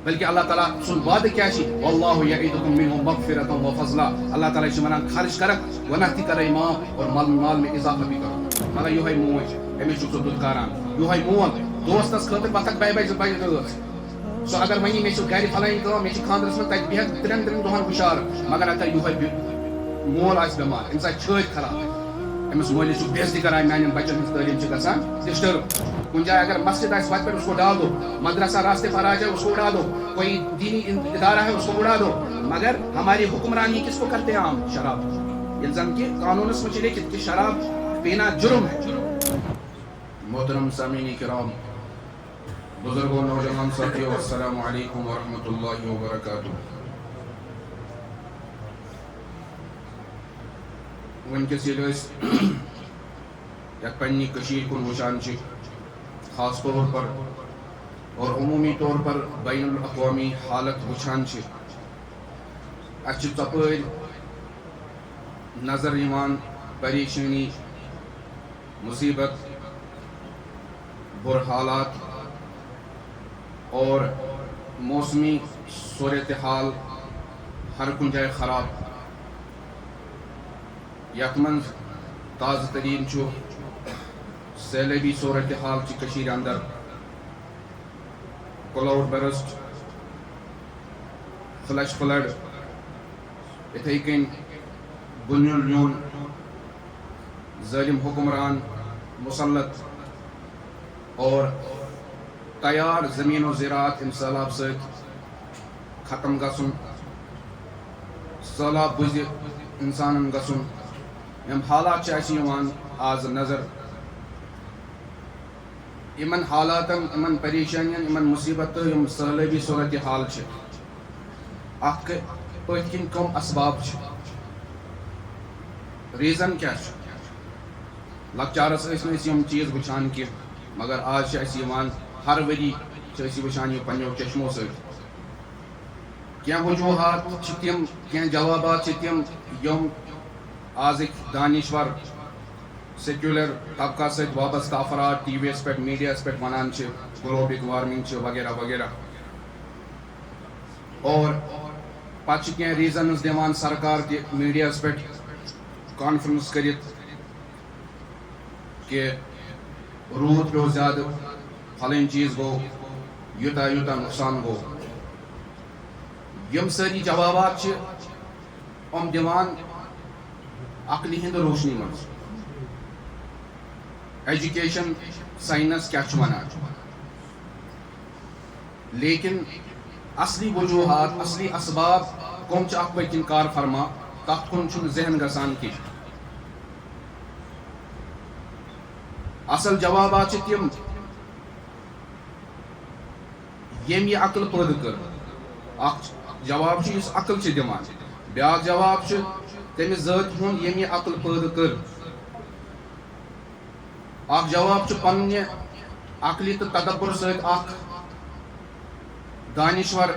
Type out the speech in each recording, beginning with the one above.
بلکہ اللہ تعالیٰ سن وعدہ کیا واللہ یعیدکم منہ مغفرۃ و فضلا اللہ تعالیٰ ونان خرچ کرک گناہ تہ کرے معاف اور مال میں اضافہ بھی کرو مگر یہ موج امس ژٕ دُد کران یہ مول دوستس خاطر پتھک بے بجے رٲژ سو اگر ونی مے گھر فلٲنۍ کٲم مے خاندرس منٛز تتہِ بیہکھ ترٛٮ۪ن دۄہن ہُشار مگر اگر یہ مول آسہِ بٮ۪مار أمِس آسہِ چھٲتۍ خراب أمِس مٲلِس چھُ بے عزتی کران میانٮ۪ن بچن ہٕنٛز تعلیٖم چھِ گژھان ڈسٹرب کُنہِ جایہِ اگر مسجد آسہِ وتہِ پٮ۪ٹھ اس کو ڈال دو مدرسہ راستے پر آ جائے اس کو اڑا دو کوئی دینی ادارہ ہے اس کو اڑا دو مگر ہماری حکمرانی کس کو کرتے ہیں عام شراب ییٚلہِ زن کہ قانونس منٛز چھِ لیکھِتھ کہ شراب پینا جرم ہے محترم سامعین کرام بزرگوں نوجوان ساتھیو السلام علیکم ورحمۃ اللہ وبرکاتہ ونکس ییٚلہِ أسۍ یتھ پننہِ کٔشیٖرِ کُن وٕچھان چھِ خاص طور پر اور عمومی طور پر بین الاقوامی حالت وٕچھان چھِ اَسہِ چھِ ژۄپٲرۍ نظر یِوان پریشٲنی مصیبت بُرٕ حالات اور موسمی صورتحال ہر کُنہِ جایہِ خراب یتھ منٛز تازٕ تریٖن چھُ سیلٲبی صورتحال چھِ کٔشیٖرِ اندر کلاوڈ برسٹ فلش فلڈ یِتھَے کٔنۍ بُنیُل نیُن ظٲلم حکمران مُسلط اور تیار زمین و زراعت امہِ سہلاب سۭتۍ ختم گژھُن سہلاب بُزِ انسانن گژھُن یِم حالات چھِ اَسہِ یِوان آز نظر یِمن حالاتن یِمن پریشٲنین یِمن مُصیبتہٕ یِم سہلٲبی صورتحال چھِ اتھ پٔتۍ کِنۍ کٕم اسباب چھِ ریٖزن کیاہ چھُ لۄکچارس ٲسۍ نہٕ أسۍ یِم چیٖز وٕچھان کینٛہہ مگر آز چھِ اَسہِ یِوان ہر ؤری چھِ أسۍ یہِ وٕچھان یہِ پننیو چشمو سۭتۍ کینٛہہ وجوہات چھِ تِم کینٛہہ جوابات چھِ تِم یِم آزٕکۍ دانِشور سیکولر طبقہ سۭتۍ وابستہٕ افراد ٹی وی یس پٮ۪ٹھ میٖڈیاہس پٮ۪ٹھ ونان چھِ گلوبل وارمنگ چھِ وغیرہ وغیرہ اور پتہٕ چھِ کینٛہہ ریٖزنز دِوان سرکار تہِ میٖڈیاہس پٮ۪ٹھ کانفرنس کٔرِتھ کہ روٗد پیوٚو زیادٕ پھلٲنۍ چیٖز گوٚو یوٗتاہ یوٗتاہ نۄقصان گوٚو یِم سٲری جوابات چھِ یِم دِوان عقلہِ ہِنٛدِ روشنی منٛز ایجوکیشن ساینس کیاہ چھُ ونان لیکن اصلی وجوہات اصلی اسباب کم چھِ اتھ پٔتۍ کِنۍ کار فرما تتھ کُن چھُنہٕ ذہن گژھان کینٛہہ اصل جوابات چھِ تِم ییٚمۍ یہِ عقل پٲدٕ کٔر اکھ جواب چھُ یُس عقل چھِ دِوان بیٛاکھ جواب چھُ تٔمِس ذٲتۍ ہُنٛد ییٚمۍ یہِ عقل پٲدٕ کٔر اکھ جواب چھُ پننہِ عقلہِ تہٕ تدبر سۭتۍ اکھ دانِشور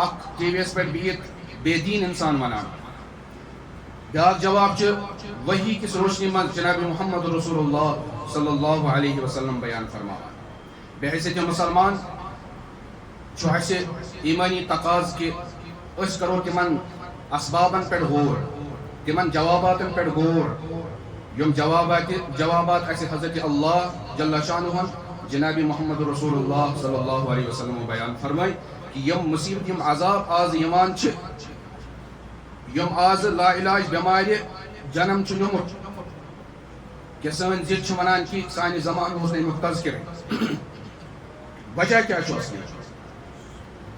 اکھ ٹی وی یس پٮ۪ٹھ بِہِتھ بے دین انسان ونان بیٛاکھ جواب چھُ وحی کِس روشنی منٛز جناب محمد رسول اللہ صلی اللہ علیہ وسلم بیان فرماوان بحیثیت مسلمان چھُ اَسہِ ایٖمٲنی تقاضہٕ کہِ أسۍ کرو تِمن اسبابن پٮ۪ٹھ غور تِمن جواباتن پٮ۪ٹھ غور یِم جوابات اَسہِ حضرت اللہ جل شانُہن جناب محمد رسول اللہ صلی اللہ علیہ وسلم بیان فرمٲے کہ یِم مصیبت یِم عذاب آز یِوان چھِ یِم آز لا علاج بٮ۪مارِ جنم چھُ نیوٗمُت کہ سٲنۍ زِٹھۍ چھِ ونان کہ سانہِ زمانہٕ اوس نہٕ امیُک تذکرے وجہ کیاہ چھُ اصلی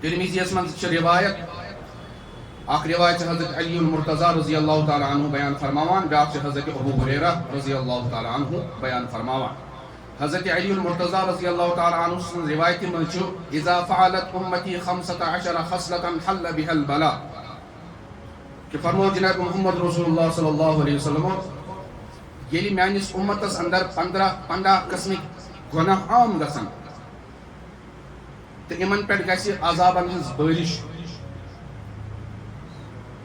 ترمیٖزیَس منٛز چھِ روایت اکھ روایت چھِ حضرت علی المرتضیٰ رضی اللہ تعالیٰ عنہ بیان فرماوان بیٛاکھ چھِ حضرت ابو ہریرہ رضی اللہ تعالیٰ عنہ بیان فرماوان حضرت علی المرتضیٰ رضی اللہ تعالیٰ عنہ سٕنٛز روایتہِ منٛز چھُ اذا فعلت امتی 15 خصلة حل بها البلاء کہ فرمو جناب محمد رسول اللہ صلی اللہ علیہ وسلم ییٚلہِ میٲنِس اُمتس اندر 15 قٕسمٕکۍ گۄناہ عام گژھن تہٕ یِمن پٮ۪ٹھ گژھِ عذابن ہٕنٛز بٲرِش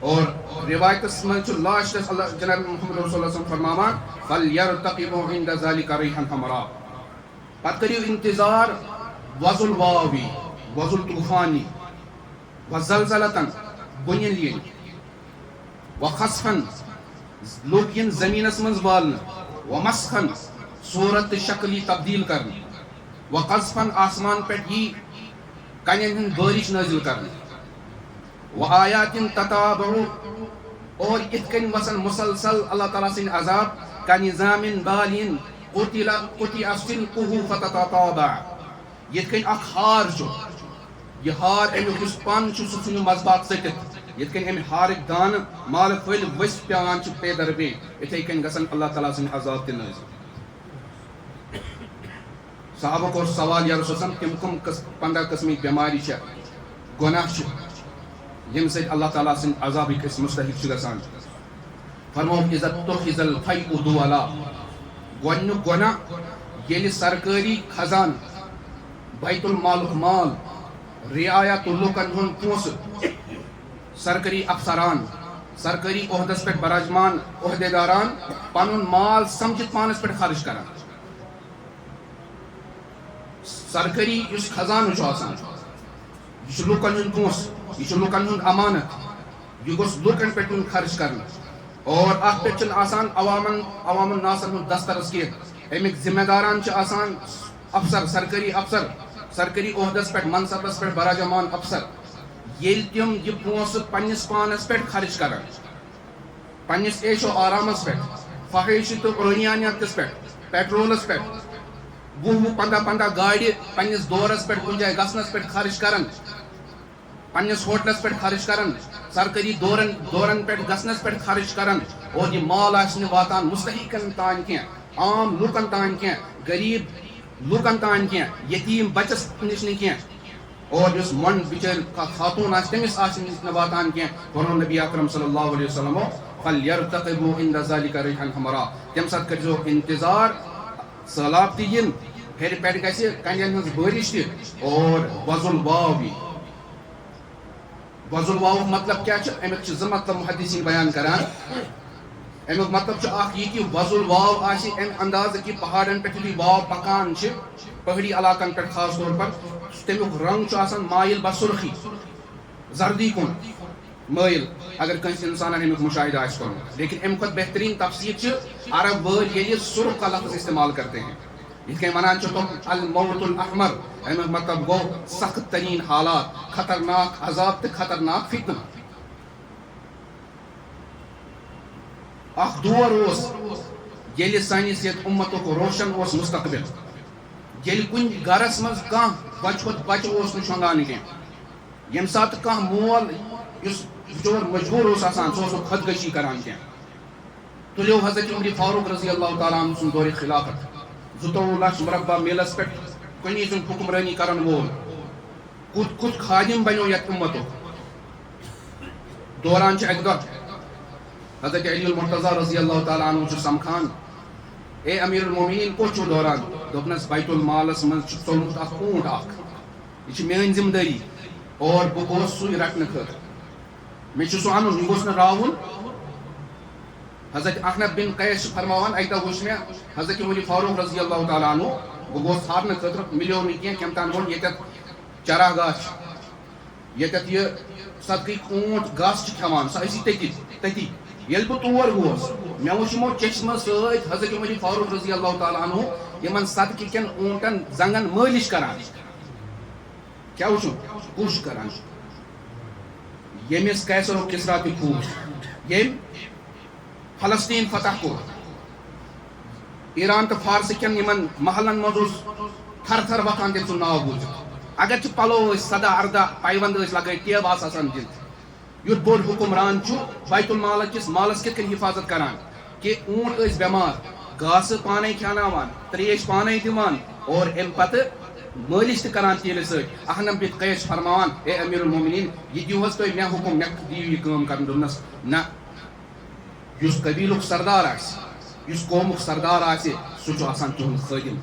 اور روایتس منٛز چھُ لاسٹس اللہ جناب محمد رسول اللہ فرماوان فَلْيَرْتَقِبُوا عِنْدَ ذَلِكَ رِيحًا حَمْرَاء پتہٕ کٔرِو انتظار وَزُل واوی وَذُوالطُوفَانِ وَزَلْزَلَةً بُنین یِن وَخَسْفًا لُکھ یِن زٔمیٖنَس منٛز والنہٕ وَمَسْخًا صوٗرت تہٕ شکل یی تبدیٖل کرنہٕ وَقَذْفًا آسمان پٮ۪ٹھ یی کنٮ۪ن ہٕنٛز بٲرِش نٲزِل کرنہٕ وَآیاتٍ تَتَابَعُ اور یِتھ کٔنۍ وسن مسلسل اللہ تعالیٰ سٕنٛدۍ عذاب کَنِظامٍ بالین قُطِعَ سِلْكُهُ فَتَتَتَابَعَ یِتھ کٔنۍ اکھ ہار چھُ یہ ہار امیُک یُس پن چھُ سُہ ژھٕنِو مضبات ژٔٹِتھ یِتھ کٔنۍ امہِ ہارٕکۍ دانہٕ مالہٕ پھٔلۍ ؤسۍ پیٚوان چھِ پے در پے یِتھَے کٔنۍ گژھن اللہ تعالیٰ سٕنٛدۍ عذاب تہِ نٲزِل صحابہ کوٚر سوال یا رسول صٲب تِم کٕم 15 قٕسمٕکۍ بٮ۪مارِ چھےٚ گۄناہ چھِ ییٚمہِ سۭتۍ اللہ تعالیٰ سٕنٛدۍ عذابٕکۍ أسۍ مُستحق چھِ گژھان فرمووُکھ اِذا اتُّخِذَ الفَیْءُ دُوَلًا گۄڈنیُک گۄناہ ییٚلہِ سرکٲری خزانہٕ بیت المالُک مال رعایتُ لُکن ہُنٛد پونٛسہٕ سرکٲری افسران سرکٲری عہدس پٮ۪ٹھ براجمان عہدے داران پنُن مال سمجھِتھ پانس پٮ۪ٹھ خرچ کران سرکٲری یُس خزانہٕ چھُ آسان یہِ چھُ لُکن ہُنٛد پونٛسہٕ یہِ چھُ لُکن ہُنٛد امانت یہِ گوٚژھ لُکن پٮ۪ٹھ یُن خرچ کرنہٕ اور اتھ پٮ۪ٹھ چھُنہٕ آسان عوام الناسن ہُنٛد دسترس کینٛہہ امیِکۍ ذمہ داران چھِ آسان افسر سرکٲری عہدس پٮ۪ٹھ منصبس پٮ۪ٹھ براجمان افسر ییٚلہِ تِم یہِ پونٛسہٕ پننِس پانس پٮ۪ٹھ خرچ کران پننِس عیشو آرامس پٮ۪ٹھ فحٲیشہِ تہٕ عرٲنیاتس پٮ۪ٹھ پیٹرولس پٮ۪ٹھ 20-15 گاڑِ پننِس دورس پٮ۪ٹھ کُنہِ جایہِ گژھنس پٮ۪ٹھ خرچ کران پننِس ہوٹلس پٮ۪ٹھ خرچ کران سرکٲری دورن پٮ۪ٹھ گژھنس پٮ۪ٹھ خرچ کران اور یہِ مال آسہِ نہٕ واتان مستحقن تانۍ کینٛہہ عام لُکن تانۍ کینٛہہ غریٖب لُکن تانۍ کینٛہہ یتیٖم بچس نِش نہٕ کینٛہہ اور یُس مۄنٛڈ بِچٲرۍ خاتوٗن آسہِ تٔمِس آسہِ نہٕ واتان کینٛہہ ووٚنُن نبی اکرم صلی اللہ علیہ وسلمو فَلْيَرْتَقِبُوا عِنْدَ ذَلِكَ رِيحًا حَمْرَاء تَمہِ ساتہٕ کٔرۍزیٚو اِنتظار سہلاب تہِ یِن ہیٚرِ پٮ۪ٹھ گژھِ کنٮ۪ن ہٕنٛز بٲرِش تہِ اور وۄزُل واو یی وۄزُل واوُک مطلب کیٛاہ چھُ امیُک چھِ 2 مطلب محدثیٖن بیان کران امیُک مطلب چھُ اکھ یہِ کہِ وۄزُل واو آسہِ امہِ اندازٕ کہِ پہاڑن پٮ۪ٹھ یُتھُے واو پکان چھِ پہٲڑی علاقن پٮ۪ٹھ خاص طور پر تمیُک رنٛگ چھُ آسان مٲیِل بسُرخی زردی کُن مٲیِل اگر کٲنٛسہِ انسانن امیُک مُشاہدٕ آسہِ کوٚرمُت لیکن امہِ کھۄتہٕ بہتریٖن تفصیٖل چھِ عرب وٲلۍ ییٚلہِ سُرخ کا لفظ استعمال کرتے ہیں یِتھ کٔنۍ ونان چھِ تِم الموت الاحمر امیُک مطلب گوٚو سخت تریٖن حالات خطرناک عذاب تہٕ خطرناک فتنہٕ اکھ دور اوس ییٚلہِ سٲنِس یتھ اُمتُک روشن اوس مستقبل ییٚلہِ کُنہِ گرس منٛز کانٛہہ بچہٕ کھۄتہٕ بچہٕ اوس نہٕ شۄنٛگان کینٛہہ ییٚمہِ ساتہٕ کانٛہہ مول یُس بِچور مجبوٗر اوس آسان سُہ اوس نہٕ خۄدکٔشی کران کینٛہہ تُلیو حضرت عمرِ فاروق رضی اللہ تعالیٰ عنہ سُنٛد دورِ خلافت 22 لچھ مربع میلس پٮ۪ٹھ کُنی زوٚن حُکمرٲنی کرن وول کُت خادم بنیو یتھ اُمتُک دوران چھُ اکہِ دۄہ حضرت علی المرتضیٰ رضی اللہ تعالیٰ عنہ چھُ سمکھان اے امیر المومنین کوٚت چھُو دوران دوٚپنس بیت المالس منٛز چھُ ژوٚلمُت اکھ اوٗنٹ اکھ یہِ چھِ میٲنۍ ذمہٕ دٲری اور بہٕ گوٚوُس سُے رٹنہٕ خٲطرٕ مےٚ چھُ سُہ انُن یہِ گوٚژھ نہٕ راوُن حضرت احنف بن قیس چھُ فرماوان اکہِ دۄہ وٕچھ مےٚ حضرت عمر فاروق رضی اللہ تعالیٰ عنہ بہٕ گوٚوُس ژھارنہٕ خٲطرٕ مِلیو نہٕ کینٛہہ کٔمۍ تام ووٚن ییٚتٮ۪تھ چراہ گاہ چھُ ییٚتٮ۪تھ یہِ صدقٕکۍ اوٗنٹ گاسہٕ چھِ کھٮ۪وان سۄ ٲسی تٔتی ییٚلہِ بہٕ تور گوس مےٚ وٕچھ یِمو چشمہٕ سۭتۍ حضرت عمر فاروق رضی اللہ تعالیٰ عنہ یِمن صدقہٕ کٮ۪ن اوٗنٹن زنٛگن مٲلِش کران کیٛاہ وٕچھُن کوٗش کران ییٚمِس قیصر و کسرا تہِ کھوٗژ ییٚمۍ فلسطیٖن فتح کوٚر ایران تہٕ فارسہٕ کٮ۪ن یِمن محلن منٛز اوس تھر تھر وۄتھان تٔمۍ سُنٛد ناو بوٗزِتھ اگر چھِ پلو ٲسۍ 17-18 پایونٛد ٲسۍ لگٲوِتھ ٹیب آسہٕ آسان دِتھ یُتھ بوٚڑ حُکمران چھُ بیت المال کِس مالس کِتھ کٔنۍ حِفاظت کران کہِ اوٗنٹ ٲسۍ بٮ۪مار گاسہٕ پانے کھٮ۪ناوان تریش پانے دِوان اور امہِ پتہٕ مٲلِش تہِ کران تیٖلہِ سۭتۍ احنف بن قیس فرماوان اے امیر المومنین یہِ دِیِو حظ تُہۍ مےٚ حُکم مےٚ دِیِو یہِ کٲم کرنہٕ دوٚپنس نہ یُس قبیٖلُک سردار آسہِ یُس قومُک سردار آسہِ سُہ چھُ آسان تُہُنٛد خٲدِم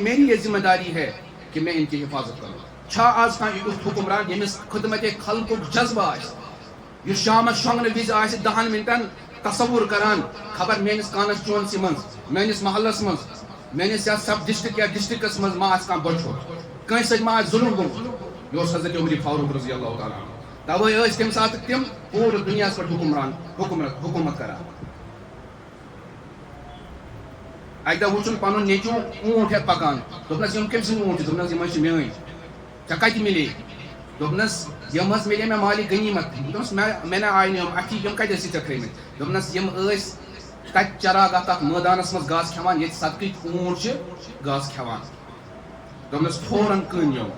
میری یہ ذمہ داری ہے کہ میں ان کی حفاظت کروں چھا آز کانٛہہ یُتھ حُکمران ییٚمِس خدمتِ خلقُک جذبہٕ آسہِ یُس شامس شۄنٛگنہٕ وِزِ آسہِ 10 مِنٹن تصوُر کران خبر میٲنِس کانسٹچُونسی منٛز میٲنِس محلس منٛز میٲنِس یتھ سب ڈسٹرک یا ڈسٹرکس منٛز ما آسہِ کانٛہہ بۄچھِ کٲنٛسہِ سۭتۍ ما آسہِ ظُلم گوٚمُت یہ حضرت عمر فاروق رضی اللہ تعالیٰ عنہ. توے تمہ سات تم پور دنیا پہ حکومت کران. اکہ دہ وچن پن نیچو اونٹ ہیت پکان. دس یم کم سن اونٹ دس یہ میٲنۍ. ژےٚ کتہِ مِلے؟ دس یم ملے مے مالی غنیمت. دس مے نا آئی یم اتھی یم کتہِ ٲسی ژےٚ تھٲیمٕتۍ؟ دس یم تت چراگاہ تک میدانس مز گاسہٕ کھٮ۪وان ییٚتہِ صدقٕکۍ اونٹ چھِ گاسہٕ کھٮ۪وان. دس فوراً کٕن یم.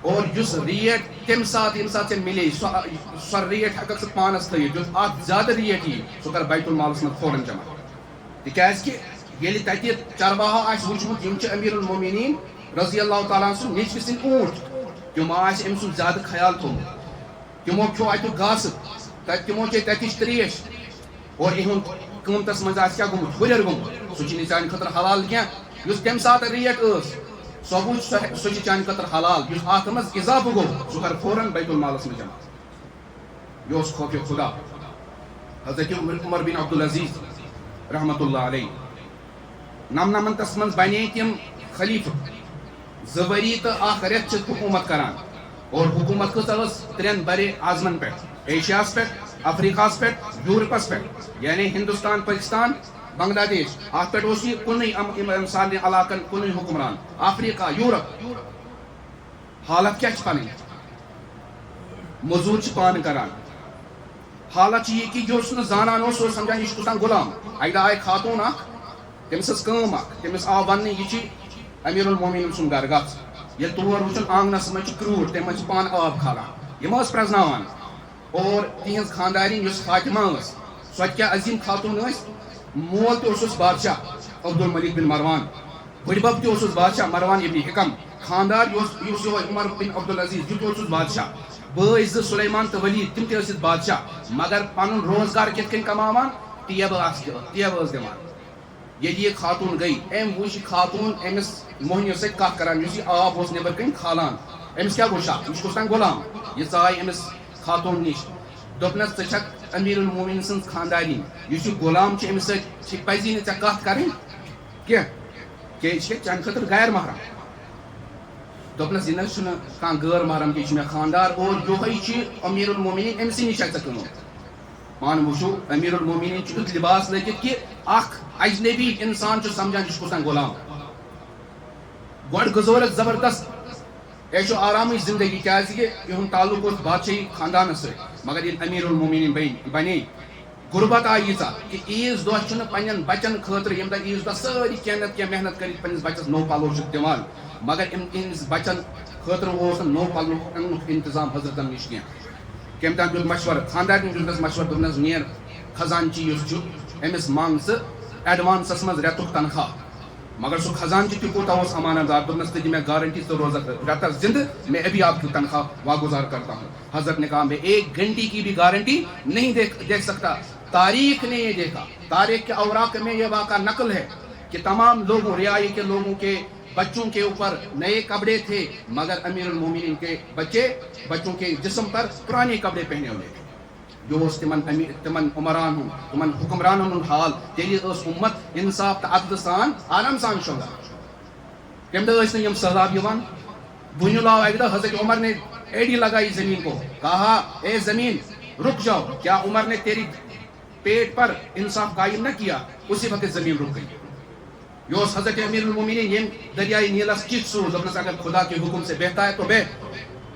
اور اس ریٹ تمہ سات یم سات ژےٚ ملے سۄ ریٹ ہٮ۪ککھ ژٕ پانس تھٲیِتھ. یُس اتھ زیادٕ ریٹ یی سُہ کر بیت المالس منٛز فوراً جمع. تِکیٛازِ کہِ ییٚلہِ تتہِ چرواہو آسہِ وٕچھمُت یِم چھِ امیر المومنین رضی اللہ تعالیٰ سُنٛد نیٚچوِ سٕنٛدۍ اونٹ. تِمو آسہِ أمۍ سُنٛد زیادٕ خیال تھوٚمُت. تِمو کھیوٚو اتیُک گاسہٕ تتہِ تِمو چے تتِچ تریش. اور یِہُنٛد قۭمتس منٛز آسہِ کیٛاہ گوٚمُت؟ ہُرٮ۪ر گوٚمُت. سُہ چھُنہٕ چانہِ خٲطرٕ حلال کینٛہہ. یُس تمہِ ساتہٕ ریٹ ٲس سۄ وٕچھ سۄ چھِ چانہِ خٲطرٕ حلال. یُس اتھ منٛز اضافہٕ گوٚو سُہ کر فوراً بیت المالس منٛز جمع. یہ اوس خوفِ خدا. حضرت عمر بن عبدالعزیز رحمۃ اللہ علیہ نمنمتس منٛز بنے تِم خلیفہٕ. 2 ؤری تہٕ 1 رٮ۪تھ چھِ حکوٗمت کران. اور حکوٗمت کۭژاہ ٲس 3 بَرِ اعظمن پٮ۪ٹھ. ایشیاہس پٮ۪ٹھ، افریقہس پٮ۪ٹھ، یوٗرپس پٮ۪ٹھ. یعنی ہندوستان، پاکستان، بنگلہ دیش. اتھ پٮ۪ٹھ اوس یہِ کُنُے سارنٕے علاقن کُنُے حکمران. افریقہ، یوٗرپ. حالت کیٛاہ چھِ پنٕنۍ؟ موٚزوٗرۍ چھِ پانہٕ کران. حالت چھِ یہِ کہِ یُس نہٕ زانان اوس سُہ اوس سمجھان یہِ چھُ گژھان غلام. اکہِ دۄہ آیہِ خاتوٗن اکھ، تٔمِس ٲس کٲم اکھ. تٔمِس آو وننہٕ یہِ چھِ امیر المومنین سُنٛد گرٕ گژھ. ییٚلہِ تور وٕچھُن آنگنس منٛز چھِ کرٛوٗر، تَمہِ منٛز چھِ پانہٕ آب کھالان. یِم ٲس پرٛزناوان. اور تِہنٛز خاندارِنۍ یۄس فاطمہ ٲس سۄ تہِ کیٛاہ عظیٖم خاتوٗن ٲس. مول تہِ اوسُس بادشاہ عبدالملک بن مروان. بٔڈِبب تہِ اوسُس بادشاہ مروان ابن حکم. خاندار یُس یِہوے عمر بن عبدالعزیز یہِ تہِ اوسُس بادشاہ. بٲے 2 سلیمان تہٕ ولید تِم تہِ ٲسِس بادشاہ. مگر پنُن روزگار کِتھ کٔنۍ کماوان؟ ٹیبہٕ ٲس دِوان. ییٚلہِ یہِ خاتوٗن گٔے أمۍ وٕچھ یہِ خاتوٗن أمِس موہنیو سۭتۍ کتھ کران یُس یہِ آب اوس نیبر کٔنۍ کھالان. أمِس کیٛاہ گوٚو شک؟ یہِ چھُ گژھان غلام. یہِ ژاے أمِس خاتوٗن نِش. دوٚپنس ژٕ چھکھ امیر المومنین سٕنٛز خاندارِنۍ. یُس یہِ غلام چھُ أمِس سۭتۍ پزی نہٕ ژےٚ کتھ کرٕنۍ کینٛہہ کیٛازِ یہِ چھِ چانہِ خٲطرٕ غیر محرم. دوٚپنس یہِ نہ حظ چھُنہٕ کانٛہہ غٲر محرم کینٛہہ، یہِ چھُ مےٚ خاندار. اور یِہوے چھُ امیر المومنین. أمسٕے نِش چھکھ ژےٚ کٕنُن. پانہٕ وٕچھو امیر المومنین چھُ یُتھ لباس لٲگِتھ کہِ اکھ اجنبی انسان چھُ سمجھان یہِ چھُ گژھان غلام. گۄڈٕ گُزٲرٕکھ زبردست عیشو آرامٕچ زندگی کیٛازِ کہِ یِہُنٛد تعلق اوس بادشاہی خاندانس سۭتۍ. مگر ییٚلہِ امیر المومنین بنے غربت آیہِ ییٖژاہ کہِ عیٖذ دۄہ چھُنہٕ پننٮ۪ن بچن خٲطرٕ ییٚمہِ دۄہ عیٖذ دۄہ سٲری کینٛہہ نتہٕ کینٛہہ محنت کٔرِتھ پننِس بچس نوٚو پلو چھُکھ دِوان. مگر أمِس بچن خٲطرٕ اوس نہٕ نوٚو پلو اننُک انتظام حضرتن نِش کینٛہہ. کٔمۍ تام دیُت مشورٕ، خاندارنہِ دیُتنس مشورٕ. دوٚپنس نیر خزانچی یُس چھُ أمِس منٛگ ژٕ ایڈوانسس منٛز رٮ۪تُک تنخواہ. مگر سُہ خزانچی تہِ کوٗتاہ اوس امانت دار. دوٚپنس ژٕ دِ مےٚ گارنٹی ژٕ روزکھ رٮ۪تس زندٕ، میں ابھی آپ کی تنخواہ واگزار کرتا ہوں. حضرت نے کہا میں 1 گھنٹے کی بھی گارنٹی نہیں دیکھ سکتا. تاریخ نے یہ دیکھا، تاریخ کے اوراق میں یہ واقعہ نقل ہے کہ تمام لوگوں، رعائی کے لوگوں کے بچوں کے اوپر نئے کپڑے تھے، مگر امیر المومنین کے بچوں کے جسم پر پرانے کپڑے پہنے ہوئے تھے. جو اوس تمن عمران ہُنٛد تمن حکمرانن ہُنٛد حال. تیٚلہِ ٲس اُمت انصاف تہٕ عدلہٕ سان آرام سان شۄنٛگان. تمہِ دۄہ ٲسۍ نہٕ یِم سہلاب یِوان. بُنیُل آو اکہِ دۄہ، حضرت عمر نے ایڑی لگائی زمین کو، کہا اے زمین رک جاؤ. کیا عمر نے تیری پیٹ پر انصاف قائم نہ کیا؟ اسی وقت زمین رک گئی. یہ اوس حضرت امیر المومنین ییٚمۍ دریائے نیلس چِٹھۍ سوز. دوٚپنس اگر خدا کے حکم سے بہتا ہے تو بہ،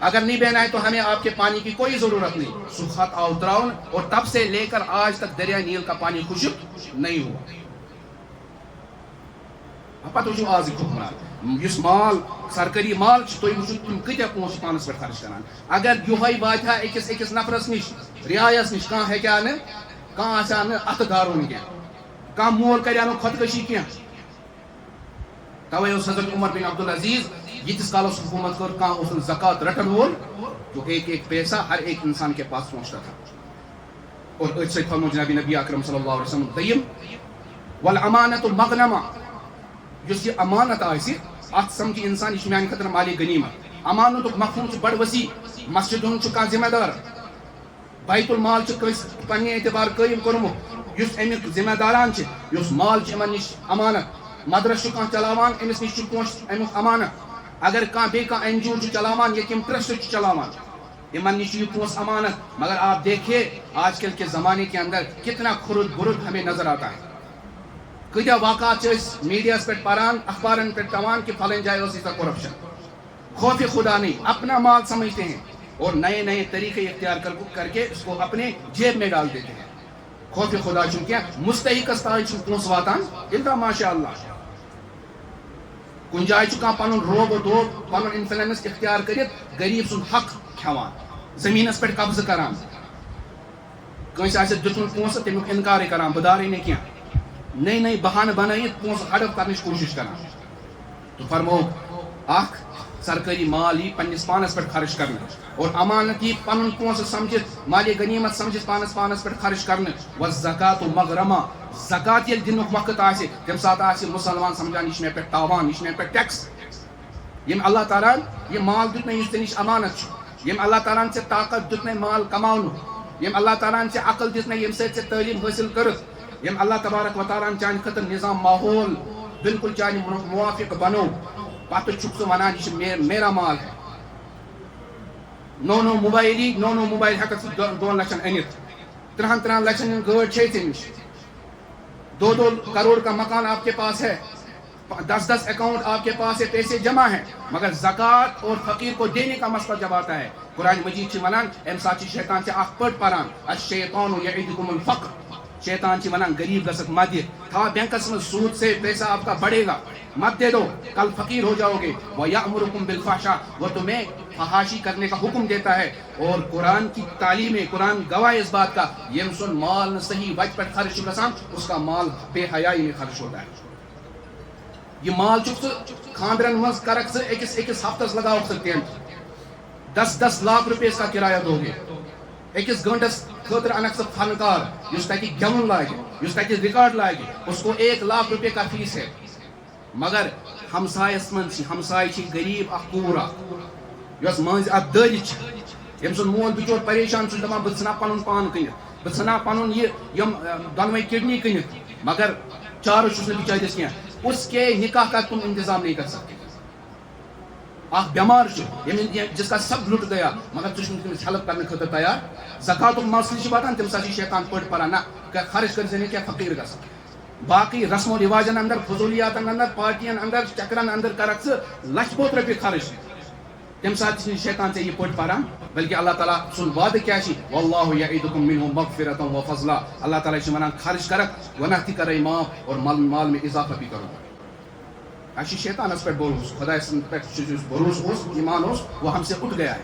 اگر نہیں بہنا ہے تو ہمیں آپ کے پانی کی کوئی ضرورت نہیں. سُہ خط آو تراؤن اور تب سے لے کر آج تک دریائے نیل کا پانی خشک نہیں ہوا. پتہٕ وٕچھو آزٕکۍ حکمران یُس مال سرکٲری مال چھُ، تُہۍ وٕچھِو تِم کۭتیاہ پونٛسہٕ چھِ پانس پٮ۪ٹھ خرچ کران. اگر یِہوے واتہِ ہا أکِس نفرس نِش، رعایس نِش، کانٛہہ ہیٚکہِ ہا نہٕ، کانٛہہ آسہِ ہا نہٕ اتھٕ دارُن کینٛہہ، کانٛہہ مول کرِ ہا نہٕ خۄدکٔشی کینٛہہ. توے اوس حضرت عمر بن عبدالعزیز ییٖتِس کالس حکوٗمت کٔر کانٛہہ اوس نہٕ زکات رٹن وول. جو 1 پیسہ ہر ایک انسان کے پاس پہنچتا تھا. اور أتھۍ سۭتۍ فرمو جناب نبی اکرم صلی اللہ علیہ وسلم دوٚیِم والامانۃ مغنمہ. یُس یہِ امانت آسہِ اتھ سمجھِ انسان یہِ چھُ میانہِ خٲطرٕ مالی غنیمت. امانتُک مفہوٗم چھُ بڑٕ وسیع. مسجد ہُنٛد چھُ کانٛہہ ذمہ دار، بیت المال چھُ کٲنٛسہِ پننہِ اعتبار قٲیِم کوٚرمُت یُس امیُک ذمہ داران چھِ، یُس مال چھُ یِمن نِش امانت. مدرسہٕ چھُ کانٛہہ چلاوان، أمِس نِش چھُ پونٛسہٕ امیُک امانت. اگر بے این جی او چلاوان یا کم ٹرسٹ چلاوان یمن نش یہ پونس امانت، مگر آپ دیکھیے آج کل کے زمانے کے اندر کتنا کھرد برد ہمیں نظر آتا ہے. کتیا واقعات میڈیا پہ پران اخبارن پہ پیوان کہ فلن جائے کرپشن. خوف خدا نہیں، اپنا مال سمجھتے ہیں اور نئے نئے طریقے اختیار کر کے اس کو اپنے جیب میں ڈال دیتے ہیں. خوف خدا چونکہ مستحق پونس واتان اللہ ماشاء اللہ. کن جائے پن روب و دوب پن انفلنس اختیار کرت غریب سن حق کھوان، زمینس پہ قبضہ کران. کنس آسہ دتمت پونسہ تمیک انکار کران بدارے نہیں کیا، نئی نئی بہانہ بنائیت پونسہ ہڑپ کرنچ کوشش کران. تو فرمو اخ سرکاری مال یہ پنس پانس پہ خرچ کرنے اور امانت یہ پن پونسہ سمجھت مالی غنیمت سمجھت پانس پہ خرچ کرنے. والزکاۃ مغرمہ، زکات یل دنک وقت آسہ تم سات آسہ مسلمان سمجھان یہ مے پہ تاوان، یہ مے پہ ٹیکس. یم اللہ تعالیٰ یہ مال دیت نش ژے نش امانت، یم اللہ تعالیٰ ژے طاقت دیت مال کماؤن، یم اللہ تعالیٰ ژے عقل دیت یم ست تعلیم حاصل کرت، یم اللہ تبارک و تعالیٰ چانہ خاطر نظام ماحول بالکل چانہ موافق بنو، پتہ چھک سہ ونان یہ میرا مال ہے. نو موبائل ہیکت 2 لچھن انت، 3 لچھن گاڑی چھ ژے نش، 2 کروڑ کا مکان آپ کے پاس ہے، 10 اکاؤنٹ آپ کے پاس ہے، پیسے جمع ہیں، مگر زکوٰۃ اور فقیر کو دینے کا مسئلہ جب آتا ہے قرآن مجید چھ ونان ام سات شیطان سے اخ پٹ پران الشیطان یعدکم الفقر. شیطان چھ ونان غریب گژھک مت دِ، تھا بینکس میں سود سے پیسہ آپ کا بڑھے گا، مت دے دو کل فقیر ہو جاؤ گے. وَيَأْمُرُكُمْ بِالْفَحْشَاءِ، وہ تمہیں فحاشی کرنے کا حکم دیتا ہے. اور قرآن کی تعلیم ہے، قرآن گواہ اس بات کا یم سن مال صحیح وجہ پر خرچ گژھان اس کا مال بے حیائی میں خرچ ہوتا ہے. یہ مال چھ خاندرن مز کرک سے ایکس ہفتس لگاؤ سہ ٹینٹ، 10 لاکھ روپے اس کا کرایہ دو گے. ایکس گھنٹس خاطر انک سہ فنکار اس تتہ گیون لاگہ، اس تتہ ریکارڈ لاگہ، اس کو 1 لاکھ روپے کا فیس ہے. مگر ہمسایس من ہمسائے چھ غریب اخ کور یس منز ات دٲرِتھ چھ، یم سن مول بچور پریشان چھ دپان بہ ژھنا پنن پان کنت، بہ ژھنا پنن یہ یم دونوے کڈنی کنت، مگر چارہ چھس نہ بچارس کینٛہہ. اس کے نکاح کا تم انتظام نہیں کر سکتے. اخ بیمار جس کا سب لٹ گیا مگر تمس ہیلپ کرنے خاطر تیار. زکات مسئلہ واتان تم سات شیطان پٹ پران نہ خرچ کر کیا فقیر گھس. باقی رسم و رواجن اندر، فضولیاتن اندر، پارٹین اندر، چکرن اندر کرک ثہ لچھ بوت رۄپیہِ خرچ، تم سات شیطان ژے یہ پٹ پران. بلکہ اللہ تعالیٰ سن وعدہ کیا چھ واللہ یعدکم منہ مغفرۃ و فضلا. اللہ تعالیٰ چھ ونان خرچ کرک گناہ تہ کرے معاف اور مال میں اضافہ بھی کرو. اچھا شیطانس پہ بھروس، خدا سن پہ بھروس ایمان وہ ہم سے اٹھ گیا ہے.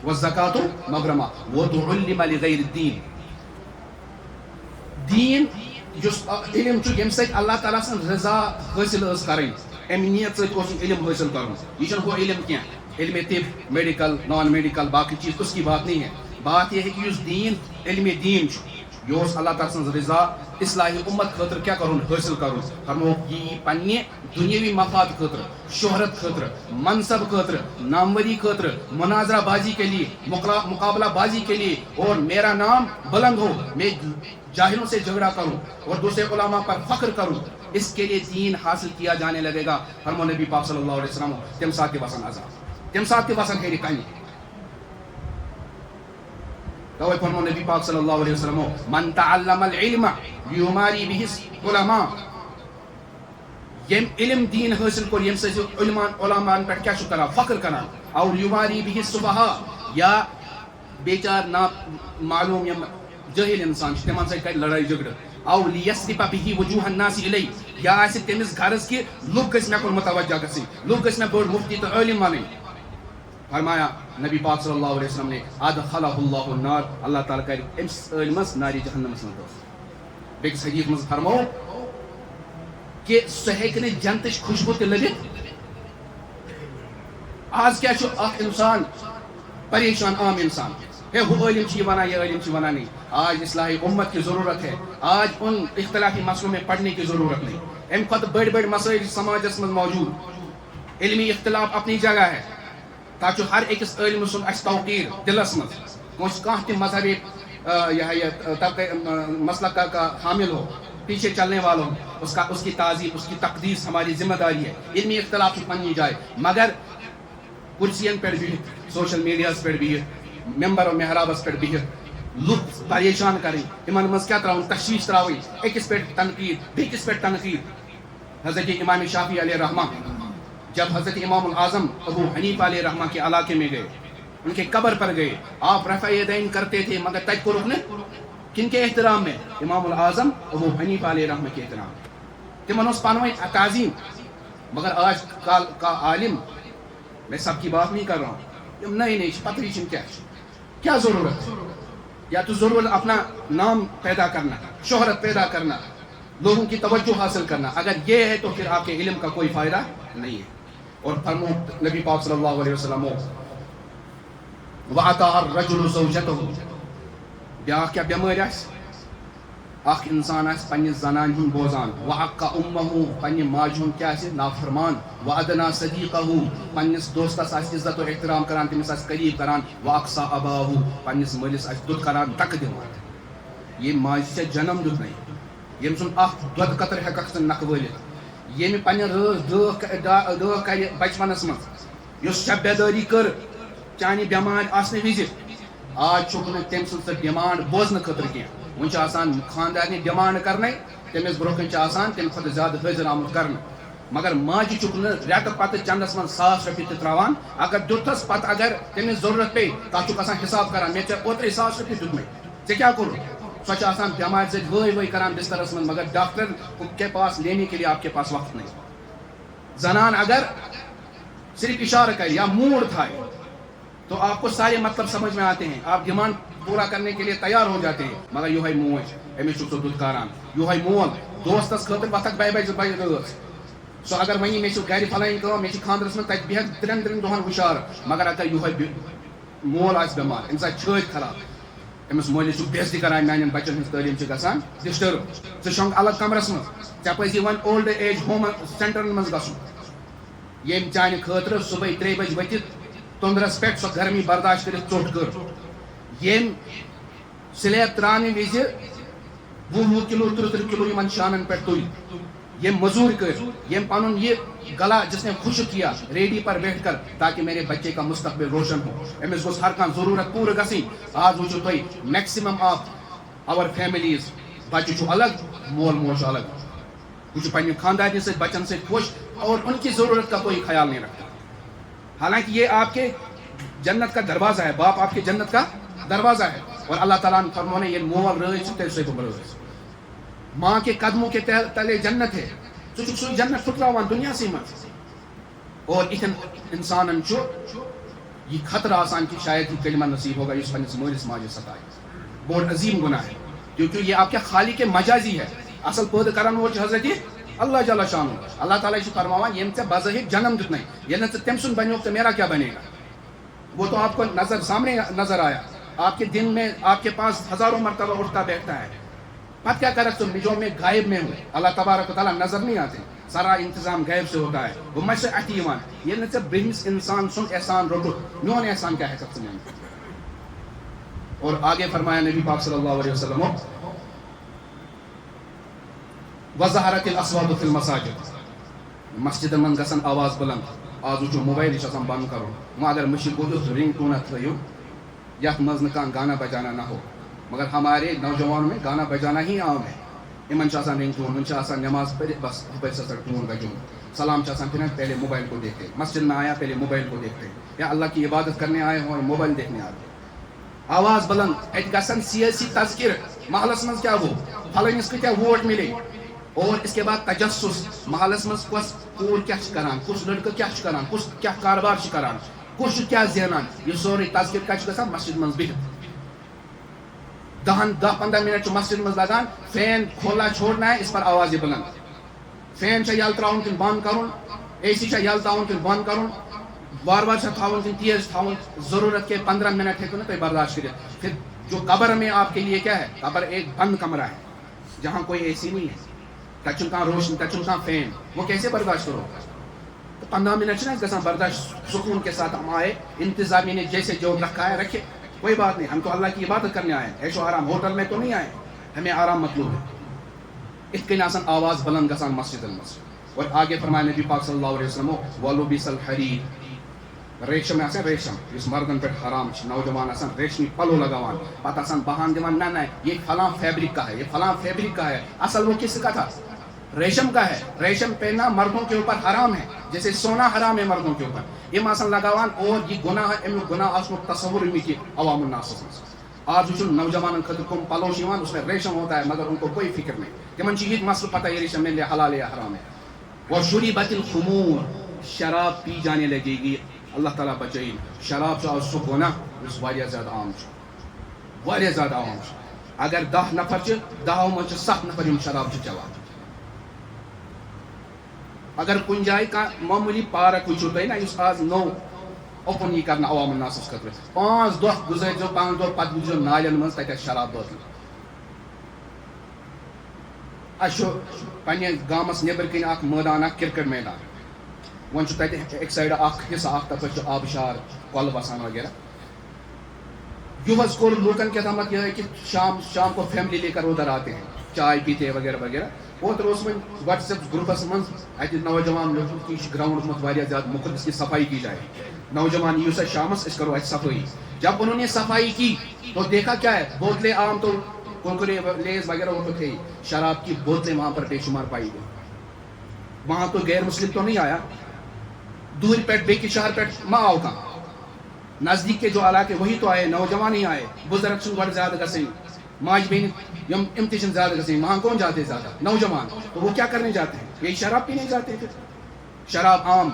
والزکاۃ مغرمہ وتعلم لغیر الدین، دین جس علم چھ یم سۭتۍ اللہ تعالیٰ سن رضا حاصل ٲس کرٕنۍ، امہِ نیت سۭتۍ اوس علم حاصل کرُن. یہ چھُنہٕ وہ علم کینٛہہ علم طب میڈیکل نان میڈیکل باقی چیز اس کی بات نہیں ہے. بات یہ ہے کہ اس دین علم دین یہ اس اللہ تعالیٰ سن رضا اصلاح امت خاطر کیا کرن حاصل کرن. فرمو یہ پنہ دنیاوی مفاد خاطر، شہرت خاطر، منصب خاطر، ناموری خاطر، مناظرہ بازی کے لیے، مقابلہ بازی کے لیے، اور میرا نام بلند ہو، میں جاہلوں سے جھگڑا کروں اور دوسرے علماء پر فخر کروں، اس کے لیے دین حاصل کیا جانے لگے گا. فرمو نبی پاک صلی اللہ علیہ وسلم تم سات کے وسن عذاب، تم سات کے وسن ہیری کہیں. تو فرمو نبی پاک صلی اللہ علیہ وسلم من تعلم العلم لیماری به العلماء، یم علم دین حاصل کر یم سے علماء پر کیا کران فخر کران، اور یماری به السفہاء یا بیچار نا معلوم یم جاہل انسان تمن سے کر لڑائی جھگڑ، او لیصرف به وجوه الناس الی، یا آسہ تمس گھرس کہ لوگ گژھِ مےٚ کُن متوجہ گژھٕنۍ، لوگ گژھِ مےٚ بوٚڑ مفتی تو عالم ونٕنۍ. فرمایا نبی پاک صلی اللہ علیہ وسلم نے ادخلہ اللہ النار، اللہ تعالیٰ کر امس عالمس ناری جہنمس من داخل. بیکس حدیث مز فرمو کہ سہ ہیکہ نہٕ جنتٕچ خوشبو تہ لبِتھ. آج کیا چھُ اکھ انسان پریشان، عام انسان ہے وہ عالم چھ ونان، یہ عالم چھ ونان. نہیں، آج اصلاح امت کی ضرورت ہے. آج ان اختلافی مسئلوں میں پڑھنے کی ضرورت نہیں. ام کھۄتہٕ بڑی بڑی مسائل سماجس مز موجود. علمی اختلاف اپنی جگہ ہے تاکہ ہر أکس عالم سن اس توقیر دلس مز کانٛہہ تہِ مذہبی مسلک کا حامل ہو، پیچھے چلنے والوں اس کی تعظیم اس کی تقدیس ہماری ذمہ داری ہے. علمی اختلاف منی جائے مگر کرسین پہ بہت سوشل میڈیاس پہ بہت ممبر و محرابس پہ بہت لوگ پریشان کریں ان مز کیا تراؤن تشویش تراؤن اکس پہ تنقید بیکس پہ تنقید. حضرت امام شافعی علیہ رحمہ جب حضرت امام الاعظم ابو حنیفہ علیہ رحمہ کے علاقے میں گئے ان کے قبر پر گئے آپ رفع یدین کرتے تھے مگر تج کو رکنے کن کے احترام میں امام الاعظم ابو حنیفہ علیہ رحمہ کے احترام میں تمن اس پانوئی تعظیم. مگر آج کال کا عالم میں سب کی بات نہیں کر رہا ہوں نہیں پتہ ہی کیا ضرورت ہے یا تو ضرورت اپنا نام پیدا کرنا شہرت پیدا کرنا لوگوں کی توجہ حاصل کرنا اگر یہ ہے تو پھر آپ کے علم کا کوئی فائدہ نہیں ہے. اور فرمو نبی پاک صلی اللہ علیہ وسلم وَعَطَاءَ الرَّجُلُ زَوْجَتَهُ بیاکھ کیا بیماری اخ انسان پنہ زنان ہند بوزان وَعَقَّ أُمَّهُ پنہ ماجہ ہند کیا نافرمان وَأَدْنَى صَدِيقَهُ پنس دوستس عزت و احترام کران تمس قریب کران وَأَقْصَى أَبَاهُ پنس مالس دُد کران ٹک دِوان. یہ ماجہ سے جنم دیت نہیں یم سن اخ دود قطر ہیکھ نکھ ولت یم پنہ رٲژ کر بچپنس من اس شب بیداری کر چانہ بیمار آسنے وز آج چھک تم سن ڈیمانڈ بوزن خاطر کی ون خاندارنی ڈیمانڈ کرنے تمس برونہ کن تمہ کھت زیادہ حاضر آمت کر مگر ماجہ چھک ریت پتہ چندس من 1,000 رۄپیہِ تہ تراوان اگر دتس پتہ اگر تمس ضرورت پی تک حساب کران مے اوترے 1,000 رۄپیہِ دتمے ژے کیا کوٚر سو بیمار سے وٲے کران بسترس من مگر ڈاکٹر کے پاس لینے کے لیے آپ کے پاس وقت نہیں. زنان اگر صرف اشارہ کرے یا موڈ تھائے تو آپ کو سارے مطلب سمجھ میں آتے ہیں آپ ڈیمانڈ پورا کرنے کے لیے تیار ہو جاتے ہیں مگر یہ موج امس چھُ ژٕ دُد کاران یہ مول دوستس خاطر وقت بجے رٲژ سو اگر ونی مے گھر فلٲنۍ کٲم مے خاندرس من تتہِ بہت 3 دۄہن ہُشار مگر اگر یہ مول آسہِ بٮ۪مار أمِس آسہِ چھٲتۍ خراب امس مٲلِس چھُ بے عزتی کران میانٮ۪ن بچن ہٕنٛز تعلیٖم چھِ گژھان ڈسٹرب ژٕ شۄنٛگ الگ کمرس منٛز ژےٚ پزی وۄنۍ اولڈ ایج ہوم سینٹرن منٛز گژھُن ییٚمۍ چانہِ خٲطرٕ صبحٲے 3 بجے ؤتھِتھ توٚنٛدرس پٮ۪ٹھ سۄ گرمی برداشت کٔرِتھ ژوٚٹ کٔر ییٚمۍ سلیب تراونہٕ وِزِ 20 کلو 30 کلو یِمن شانن پٮ۪ٹھ تُلۍ ییٚمۍ مزوٗرۍ کٔرۍ ییٚمۍ پنُن یہِ گلا جس نے خشک کیا ریڈی پر بیٹھ کر تاکہ میرے بچے کا مستقبل روشن ہو امس گوس ہر کھانا ضرورت پور گژھٕنۍ آج وٕچھِو تُہۍ میکسِمم آف آور فیملیز بچہ چھُ الگ مول موج الگ وہ چھُ پننہِ خاندارنہِ سۭتۍ بچن سۭتۍ خوش اور ان کی ضرورت کا کوئی خیال نہیں رکھتا حالانکہ یہ آپ کے جنت کا دروازہ ہے باپ آپ کے جنت کا دروازہ ہے اور اللہ تعالیٰ نے فرمایا یہ مول رٲژ چھِ تیٚلہِ سۭتۍ رٲژ ماں کے قدموں کے تلے جنت ہے ژٕ چھُکھ سُے جنت پھٕٹراوان دُنیاہسٕے منٛز اور اتھن انسانن چھُ یہ خطرہ آسان کہ شاید یہ کلمہ نصیب ہوگا یُس پننس مٲلِس ماجہِ ستایہِ بوڑ عظیم گناہ ہے کیونکہ یہ آپ کے خالق مجازی ہے اصل پٲدٕ کرن وول چھُ حضرت اللہ جل شانہ اللہ تعالیٰ چھُ فرماوان ییٚمۍ ژےٚ بظٲہر جنم دیُتنَے ییٚلہِ نہٕ ژٕ تٔمۍ سُنٛد بنیوکھ تو میرا کیا بنے گا وہ تو آپ کو سامنے نظر آیا آپ کے دن میں آپ کے پاس ہزاروں مرتبہ اٹھتا بیٹھتا ہے پتہ کیا کرک تم جو میں غائب میں ہوں اللہ تبارک و تعالیٰ نظر نہیں آتے سارا انتظام غیب سے ہوتا ہے وہ مجھ سے اتی یوان ییٚلہِ نہٕ ژےٚ برٛہمِس انسان سُنٛد احسان روٚٹُکھ میون احسان کیا ہیٚککھ ژٕ مٲنِتھ اور آگے فرمایا نبی پاک صلی اللہ علیہ وسلم وظہرت الاصوات فی المساجد مسجدن من گژھن آواز بلند آز وٕچھو موبایل چھُ آسان بند کرُن وۄنۍ اگر مٔشیٖد گوٚو یُتھ رنگ ٹونا تھٲیِو یتھ منٛز نہٕ کانٛہہ گانا بجانا نہ ہو مگر ہمارے نوجوانوں میں گانا بجانا ہی عام ہے امن آسان رنگ ٹون ان آسان نماز پڑھ بس ہپر سے ٹون بجوں سلام آسان پھر پہلے موبائل کو دیکھتے مسجد میں آیا پہلے موبائل کو دیکھتے یا اللہ کی عبادت کرنے آئے ہوں موبائل دیکھنے آتے آواز بلند ات گژھن سیاسی تذکر محلس مز کیا گو پھلٲنِس کۭتیاہ ووٹ ملے اور اس کے بعد تجسس محلس مز کس کوٗر کیاہ چھِ کران کُس لڑکہٕ کیاہ چھُ کران کُس کیاہ کاربار چھُ کران کُس چھُ کیاہ زینان یہ سورُے تذکر کتہِ چھُ گژھان مسجد منٛز بِہِتھ 10-15 منٹ مسجد مز لگان فین کھولنا چھوڑنا ہے اس پر آواز بلند فین چھا یل تراؤن کن بند کرن اے سی چھا یل تاؤن کن بند کرن بار بار چھا تھاؤن کن تیز تھاؤن ضرورت کے 15 منٹ ہیکو نا تو برداشت کرت پھر جو قبر میں آپ کے لیے کیا ہے قبر ایک بند کمرہ ہے جہاں کوئی اے سی نہیں ہے تچن کا روشن تچن کا فین وہ کیسے برداشت کرو تو 15 منٹ سے گژھان برداشت سکون کے ساتھ ہم آئے انتظامیہ نے جیسے جو رکھا ہے رکھے کوئی بات نہیں ہم تو اللہ کی عبادت کرنے آئے ہیں عیش و آرام ہوٹل میں تو نہیں آئے ہمیں آرام مطلوب ہے ات کن آسان آواز بلند گژھان مسجدن مز. اور آگے فرمایا نبی پاک صلی اللہ علیہ وسلم ولبس الحریر ریشم آسان ریشم اس مردن پہ حرام نوجوان آسان ریشمی پلو لگاوان پتہ آسان بہان دیوان نہ یہ فلاں فیبرک کا ہے یہ فلاں فیبرک کا ہے اصل وہ کس کا تھا ریشم کا ہے. ریشم پہننا مردوں کے اوپر حرام ہے جیسے سونا حرام ہے مردوں کے اوپر یہ آسان لگاوان اور یہ گناہ ہے امیک گناہ آسنو تصور امی عوام الناس مز. آج وچھو نوجوانن خاطر کم پلو اس میں ریشم ہوتا ہے مگر ان کو کوئی فکر نہیں تمن یہ مسئلہ پتہ یہ ریشم میں حلال یا حرام ہے. وشربت الخمور شراب پی جانے لگے گی. اللہ تعالیٰ بچائی شراب آج سہ گناہ اس واریاہ زیادہ عام واریاہ زیادہ عام. اگر 10 نفر 10 من 7 نفر شراب چوان. اگر کن جائے کا معمولی پارک وچھو تھی نا اس آج نو اوپن یہ کرنا عوام الناس خاطر 5 دہ گزر 5 دہ پتہ وچھو نالین من تک شراب بوتل. اچھو پنہ گامس نبر کن اخ میدان اخ کرکٹ میدان ون تتہ ایک سائڈ اخ حصہ اخ تپر آبشار کل بسان وغیرہ. یہس کور لوکن کیا تھا یہ کہ شام کو فیملی لے کر ادھر آتے ہیں چائے پیتے وغیرہ وغیرہ. اوتر اس میں واٹس ایپ گروپس من اتہ نوجوان لوگ کی گراؤنڈ مت واریاہ زیادہ مخلص کی صفائی کی جائے. نوجوان یو سا شامس اس کرو اتہ صفائی. جب انہوں نے صفائی کی تو دیکھا کیا ہے بوتلیں عام تو کرکرے لیز وغیرہ وہ تو تھے شراب کی بوتلیں وہاں پر بے شمار پائی گئی. وہاں تو غیر مسلم تو نہیں آیا دور پیٹ بے کی شہر پیٹ ماں آؤ کا نزدیک کے جو علاقے وہی تو آئے نوجوان ہی آئے بزرگ سن بڑھ زیادہ گسیں ماج بہن یم امتشن زیادہ گسیں وہاں کون جاتے زیادہ نوجوان تو وہ کیا کرنے جاتے ہیں یہی شراب پینے جاتے ہیں. شراب عام.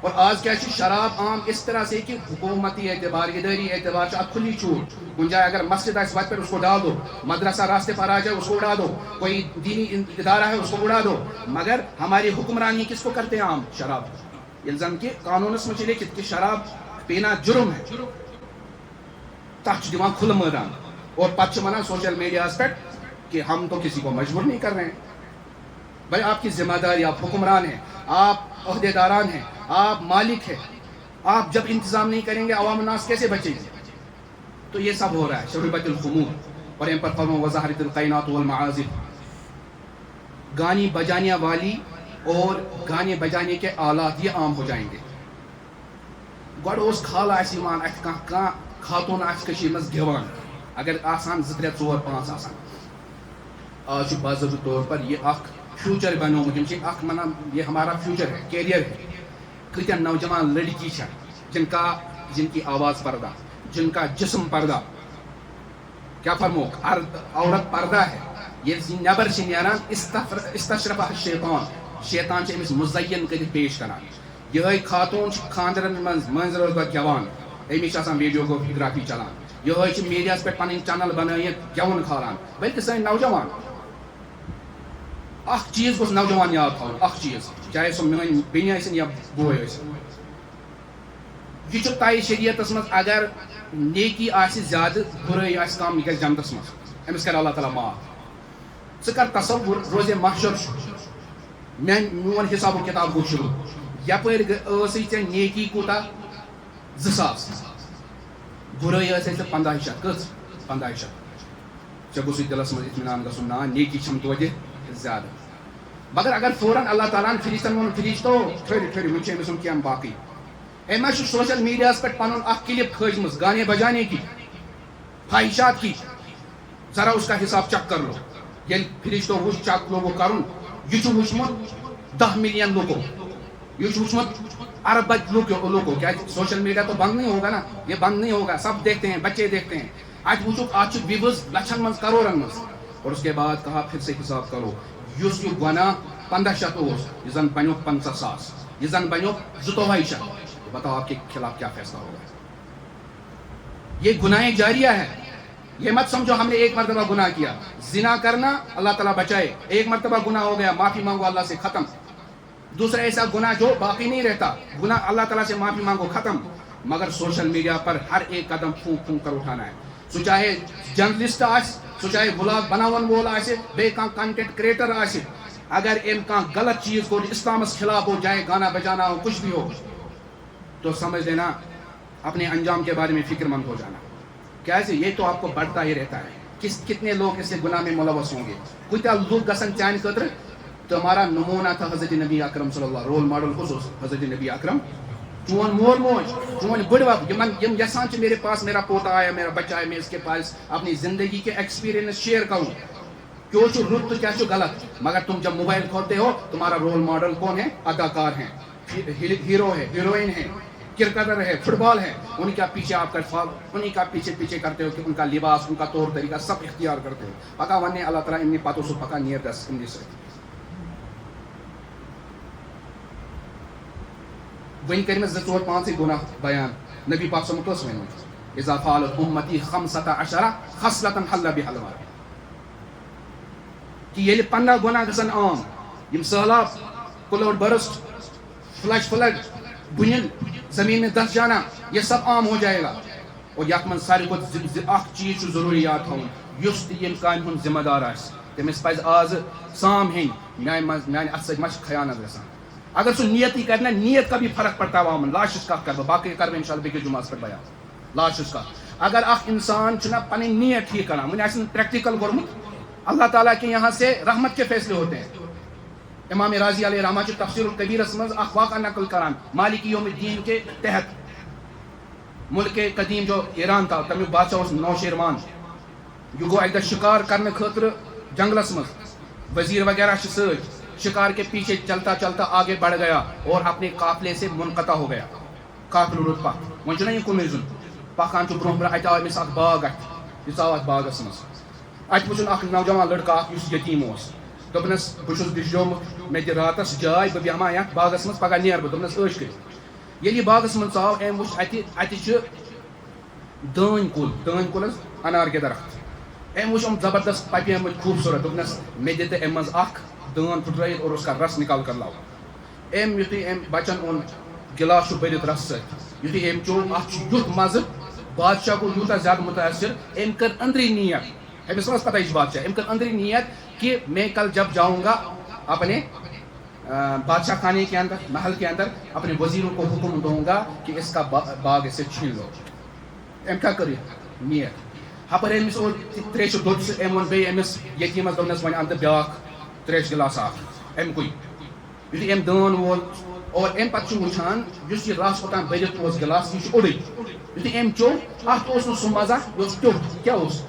اور آج کیا شراب عام اس طرح سے کہ حکومتی اعتبار اداری اعتبار سے کھلی چھوٹ کن جائے اگر مسجد آئے وقت پر اس کو ڈال دو مدرسہ راستے پر آ جائے اس کو اڑا دو کوئی دینی ادارہ ہے اس کو اڑا دو. مگر ہماری حکمرانی کس کو کرتے ہیں عام شراب الزام کے قانون میں چلے کہ شراب پینا جرم ہے تک دیوان کھل میدان. اور پتہ ونان سوشل میڈیا پہ کہ ہم تو کسی کو مجبور نہیں کر رہے ہیں. بھائی آپ کی ذمہ داری آپ حکمران ہیں آپ عہدے داران ہیں آپ مالک ہیں. آپ جب انتظام نہیں کریں گے عوام الناس کیسے بچیں گے. تو یہ سب ہو رہا ہے. شربت الخمور اور ان پر فرمو وظاہرت القینات والمعازف گانے بجانے والی اور گانے بجانے کے آلات یہ عام ہو جائیں گے. گوڑ اس کھال آسان ات خاتون آشی مز گیوان اگر آسان 2 3 4 5 آسان آج باضابطہ طور پر یہ اخ فیوچر بنومت منان یہ ہمارا فیوچر ہے کیریئر ہے. کتیا نوجوان لڑکی جن کی آواز پردہ جن کا جسم پردہ کیا فرمو عورت پردہ ہے یہ نبر سے نیران استشرفہ شیطان امس مزین کر پیش کران. یہ خاتون خاندرن منز روز گیوان امس ویڈیوگرافی چلان یہ میڈیا پہ پن چینل بنائت گیون کھالان. بلکہ سن نوجوان اخ چیز گوس نوجوان یاد تھاؤن اخ چیز چاہے سو میون بین ٲسِن یا بوے ٲسِن یہ طے شریعتس مز اگر نیکی آسہِ زیادٕ برائی آسہِ کم یہ گژھِ جنتس مز امس کر اللہ تعالیٰ معاف. ژٕ کر تصور روزے محشر میون حساب و کتاب گو شروع یپٲرۍ ٲسٕے ژےٚ نیکی کوٗتاہ 2000 برائی ٲسٕے ژےٚ 1500 کٔژ 1500 ژےٚ گوٚژھُے دلس منٛز اطمینان گژھُن نا نیکی چھم توتہِ زیادہ. مگر اگر فوراً اللہ تعالیٰ فرشتن وون فرشتو ٹھہرو وٕنۍ چھِ أمِس وۄنۍ کینٛہہ باقٕے أمۍ چھُ سوشل میڈیاہس پٮ۪ٹھ پنُن اکھ کلپ کھٲجمٕژ گانے بجانے کی خواہشات کی ذرا اس کا حساب چیک کر لو. ییٚلہِ فرشتو وٕچھ چیک لوگو کرُن یہ چھُ وٕچھمُت 10 ملین لوگوں یہ چھُ وٕچھمُت ارب لوگوں کیا سوشل میڈیا تو بند نہیں ہوگا نا یہ بند نہیں ہوگا سب دیکھتے ہیں بچے دیکھتے ہیں. ات وٕچھُکھ ات چھُ ویوز لچھن منٛز کروڑن منٛز. اور اس کے بعد کہا پھر سے حساب کرو اس یہ گناہ 1500 یہ زن بنو 50,000 یہ زن بنو 2200. بتاؤ آپ کے خلاف کیا فیصلہ ہوگا. یہ گناہ جاریہ ہے. یہ مت سمجھو ہم نے ایک مرتبہ گناہ کیا زنا کرنا اللہ تعالیٰ بچائے ایک مرتبہ گناہ ہو گیا معافی مانگو اللہ سے ختم. دوسرا ایسا گناہ جو باقی نہیں رہتا گناہ اللہ تعالیٰ سے معافی مانگو ختم. مگر سوشل میڈیا پر ہر ایک قدم پھونک پھونک کر اٹھانا ہے. سو چاہے جرنلسٹ سو چاہے بلاگ بناون وول بے کنٹینٹ کریٹر اگر ام غلط چیز کو اسلامس خلاف ہو جائے گانا بجانا ہو کچھ بھی ہو تو سمجھ لینا اپنے انجام کے بارے میں فکر مند ہو جانا. کیسے یہ تو آپ کو بڑھتا ہی رہتا ہے. کتنے لوگ اس سے گناہ میں ملوث ہوں گے. کتیا لوگ گسن چان خطر. تو ہمارا نمونہ تھا حضرت نبی اکرم صلی اللہ رول ماڈل خصوص حضرت نبی اکرم. چون مول موج چون بڑوک یم یسان میرے پاس میرا پوتا آیا میرا بچہ آیا میں اس کے پاس اپنی زندگی کے ایکسپیرینس شیئر کروں. کیوں چھو رت تو کیا چھو غلط. مگر تم جب موبائل کھولتے ہو تمہارا رول ماڈل کون ہے؟ اداکار ہیں, ہیرو ہے, ہیروئن ہے, کرکٹر ہے, فٹ بال ہے. ان کا پیچھے آپ کا انہیں کا پیچھے کرتے ہو کہ ان کا لباس ان کا طور طریقہ سب اختیار کرتے ہو. پکا ون اللہ تعالیٰ ان پتوں سے پکا نیئر دس ان سے ون کر میں 2-4-5 گناہ بیان. نبی پاک صلی اللہ علیہ وسلم اذا فعلت امتی 15 خصلة حل بها الماء کہ یہ 15 گناہ گژھن عام. یم سہلاب, کلاؤڈ برسٹ, فلش فلڈ, بنیل, زمین میں دس جانا, یہ سب عام ہو جائے گا. اور یت من ساری کو اخ چیز ضروری یاد تھاؤن یس تہ یم کامہ ہند ذمہ دار آس تمس پز آز سام ہین میانہ ات سۭتۍ ما چھِ خیانت گژھان. اگر سو نیت ہی کرنا, نیت کا بھی فرق پڑتا ہے عوامن. لاسٹس کت کر باقی کر ان شاء اللہ بیٚکِس جمعہ پہ بیان. لاسٹس کت اگر اخ انسان چھُنہ پنٕنۍ نیت ٹھیک کران وۄنۍ آسہِ نہٕ پریکٹیکل کوٚرمُت, اللہ تعالیٰ کے یہاں سے رحمت کے فیصلے ہوتے ہیں. امام راضی علیہ رحمہ چھ تفسیر الکبیرس مز اخ واقعہ نقل کران مالک یوم الدین کے تحت. ملک قدیم جو ایران تھا تمیک بادشاہ اس نوشیروان. یہ گو اک دہ شکار کرنے خاطر جنگلس مز, وزیر وغیرہ ست. شکار کے پیچھے چلتا چلتا آگے بڑھ گیا اور اپنے قافلے سے منقطع ہو گیا. قافلہ روت پک ون چھُنہ یہ کُنُے زوٚن پکان چھُ برونٛہہ برونٛہہ. اتہِ آو أمِس اکھ باغ اتہِ یہ ژاو اتھ باغس مز. اتہِ وٕچھُن اکھ نوجوان لڑکہٕ اکھ یُس یتیٖم اوس. دوٚپنس بہٕ چھُس بِجرومُت مےٚ دِ راتس جاے بہٕ بیٚہمہٕ یتھ باغس منٛز پگاہ نیرٕ بہٕ. دوٚپنس عٲش کٔرِتھ. ییٚلہِ یہِ باغس منٛز ژاو أمۍ وٕچھ اتہِ چھِ دٲنۍ کُل حظ انار کے درخت. أمۍ وٕچھ یِم زبردست پپیمٕتۍ خوٗبصوٗرت. دوٚپنس مےٚ دِ تہٕ اَمہِ منٛز اکھ دٲن پھٕٹرٲیِتھ اور اس کا رس نکال کر لاؤ. أمۍ یُتھُے أمۍ بچن اوٚن گِلاس چھُ بٔرِتھ رس سۭتۍ یُتھُے أمۍ چوٚو اتھ چھُ یُتھ مزٕ. بادشاہ گوٚو یوٗتاہ زیادٕ مُتٲثر أمۍ کٔر أنٛدری نیت. أمِس ٲس پتہ یہِ چھُ بادشاہ. أمۍ کٔر أنٛدری نیت کہ میں کل جب جاؤں گا اپنے بادشاہ خانے کے اندر محل کے اندر اپنے وزیروں کو حکم دوں گا کہ اس کا باغ اسے چھین لو. أمۍ کیٛاہ کٔر نیت ہپٲرۍ أمِس اوٚن تریشہِ دۄد سۭتۍ. أمۍ ووٚن بیٚیہِ أمِس یتیٖمس دوٚپنس وۄنۍ اَن تہٕ بیٛاکھ تریشہِ گِلاس اکھ اَمہِ کُے. یُتھُے أمۍ دٲن وول اور أمۍ پتہٕ چھُ وٕچھان یُس یہِ رس اوٚتام بٔرِتھ اوس گِلاس یہِ چھُ اوٚڑُے. یُتھُے أمۍ چوٚو اتھ اوس نہٕ سُہ مزہ یہِ اوس ٹیوٚٹھ. کیٛاہ اوس؟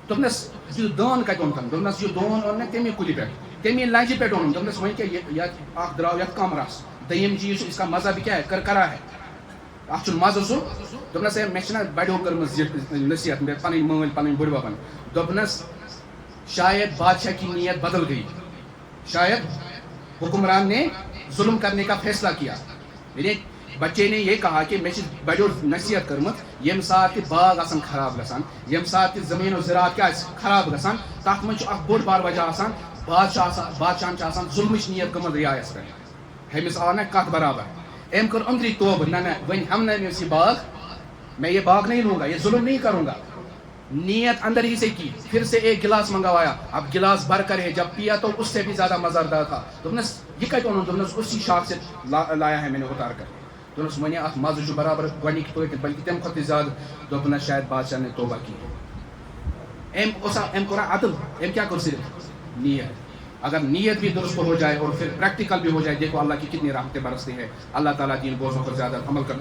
دوٚپنس یہِ دٲن کتہِ اوٚن تٔمۍ؟ دوٚپنس یہِ دٲن اوٚن مےٚ تمی کُلہِ پٮ۪ٹھ تمی لنجہِ پٮ۪ٹھ اوٚنُم. دوٚپنس وۄنۍ کیٛاہ یتھ اکھ درٛاو یتھ کم رس. دوٚیِم چیٖز چھُ اس کا مزہ بھی کیٛاہ ہے کرکرا ہے. اتھ چھُنہٕ مزٕ سُہ. دوٚپنس ہے مےٚ چھِنہ بڑیو کٔرمٕژ یہِ نصیحت مےٚ پنٕنۍ مٲلۍ پنٕنۍ بٕڈببن. دوٚپنس شاید بادشاہ کی نیت بدل گئی. شاید حکمران نے ظلم کرنے کا فیصلہ کیا. یعنی بچے نے یہ کہا کہ میں بڑیو نصیحت کرمت یم سات باغ آسان خراب گژھان یم سات زمین و زراعت کیا خراب گژھان تک من اخ بوڑ بار وجہ آسان بادشاہن آسان ظلمچ نیت گمت رعایس پہ. ہمس آو نا کت برابر. ام کر اندری توبہ نہ ون ہم نہ یہ باغ میں یہ باغ نہیں لوں گا یہ ظلم نہیں کروں گا. نیت اندر ہی سے کی. پھر سے ایک گلاس منگوایا. اب گلاس بھر کر ہے جب پیا تو اس سے بھی زیادہ مزیدار تھا. دوپنس یہ کتہ اونن؟ دوپنس اسی شاخ سے لایا ہے میں نے اتار کر. دوپنس ون ات مزہ برابر گۄڈنِکۍ پٲٹھۍ بلکہ تمہِ کھۄتہٕ تہِ زیادٕ. دوپنس شاید بادشاہ نے توبہ کی. ام کوٚرا عدل. ام کیا کر صرف نیت. اگر نیت بھی درست ہو جائے اور پھر پریکٹیکل بھی ہو جائے دیکھو اللہ کی کتنی رحمتیں برستی ہے. اللہ تعالیٰ دین بوزوں پر زیادہ عمل کر